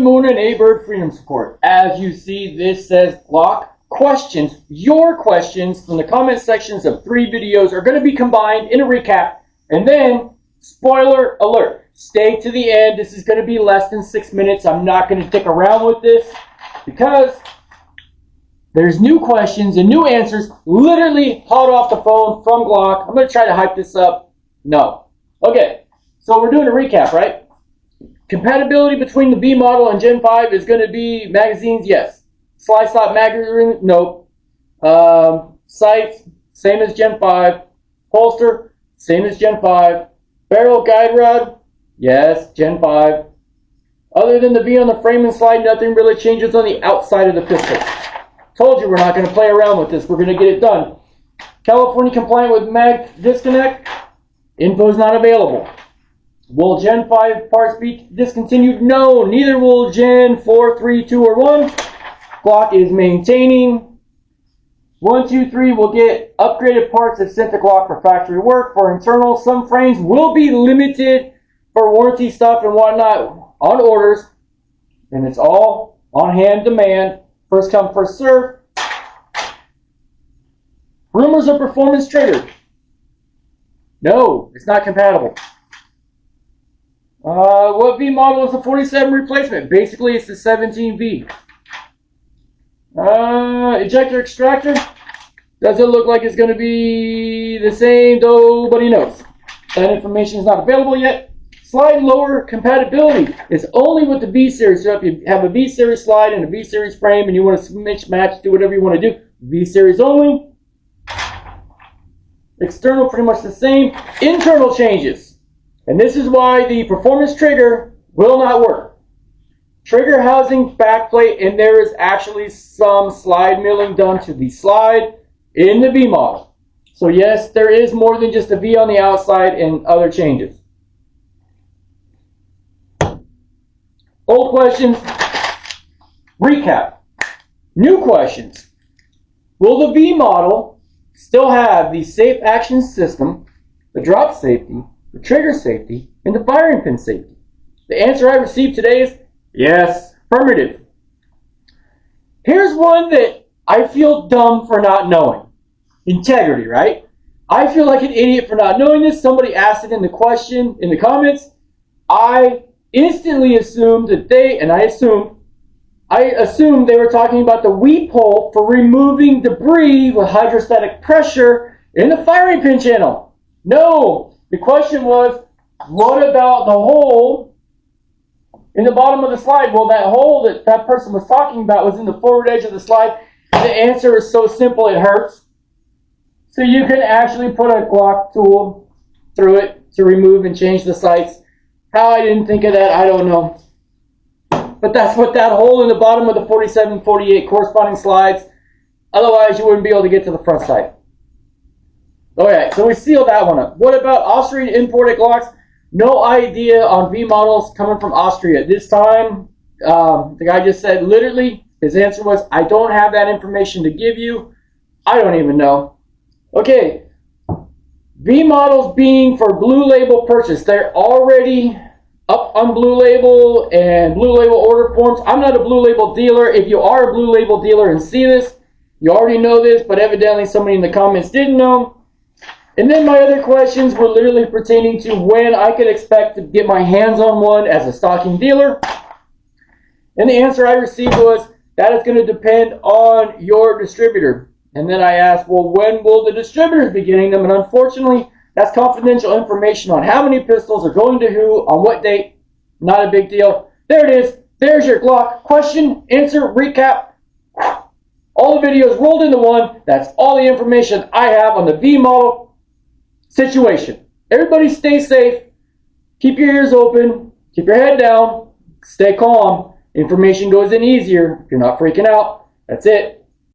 morning, A-Bird Freedom Support. As you see, this says Glock questions. Your questions from the comment sections of 3 videos are going to be combined in a recap. And then, spoiler alert, stay to the end. This is going to be less than 6 minutes. I'm not going to stick around with this because there's new questions and new answers literally hot off the phone from Glock. I'm going to try to hype this up. No. Okay, so we're doing a recap, right? Compatibility between the B model and Gen 5 is going to be magazines, yes. Slide slot magazine, nope. Sights, same as Gen 5. Holster, same as Gen 5. Barrel guide rod, yes, Gen 5. Other than the V on the frame and slide, nothing really changes on the outside of the pistol. Told you we're not going to play around with this. We're going to get it done. California compliant with mag disconnect. Info is not available. Will Gen 5 parts be discontinued? No, neither will Gen 4, 3, 2, or 1. Glock is maintaining. 1, 2, 3 will get upgraded parts if sent to Glock for factory work. For internal, some frames will be limited for warranty stuff and whatnot on orders. And it's all on hand demand. First come, first serve. Rumors of performance triggered. No, it's not compatible. What V model is the 47 replacement? Basically, it's the 17V. Ejector extractor. Doesn't look like it's going to be the same. Nobody knows. That information is not available yet. Slide lower compatibility is only with the V series. So if you have a V series slide and a V series frame and you want to switch, match, do whatever you want to do, V series only. External, pretty much the same. Internal changes. And this is why the performance trigger will not work. Trigger housing backplate, and there is actually some slide milling done to the slide in the V model. So yes, there is more than just a V on the outside and other changes. Old questions. Recap. New questions. Will the V model still have the safe action system, the drop safety, the trigger safety, and the firing pin safety? The answer I received today is yes, affirmative. Here's one that I feel dumb for not knowing. Integrity, right? I feel like an idiot for not knowing this. Somebody asked it in the question, in the comments. I instantly assumed that I assumed they were talking about the weep hole for removing debris with hydrostatic pressure in the firing pin channel. No. The question was, what about the hole in the bottom of the slide? Well, that hole that that person was talking about was in the forward edge of the slide. The answer is so simple it hurts. So you can actually put a Glock tool through it to remove and change the sights. How I didn't think of that, I don't know. But that's what that hole in the bottom of the 47, 48 corresponding slides. Otherwise, you wouldn't be able to get to the front sight. Alright, so we sealed that one up. What about Austrian imported Glocks? No idea on V models coming from Austria. This time, the guy just said, literally, his answer was, I don't have that information to give you. I don't even know. Okay, V models being for Blue Label purchase. They're already up on Blue Label and Blue Label order forms. I'm not a Blue Label dealer. If you are a Blue Label dealer and see this, you already know this, but evidently somebody in the comments didn't know. And then my other questions were literally pertaining to when I could expect to get my hands on one as a stocking dealer. And the answer I received was, that is going to depend on your distributor. And then I asked, well, when will the distributors be getting them? And unfortunately, that's confidential information on how many pistols are going to who, on what date. Not a big deal. There it is. There's your Glock question, answer, recap. All the videos rolled into one. That's all the information I have on the V model situation. Everybody stay safe. Keep your ears open. Keep your head down. Stay calm. Information goes in easier if you're not freaking out. That's it.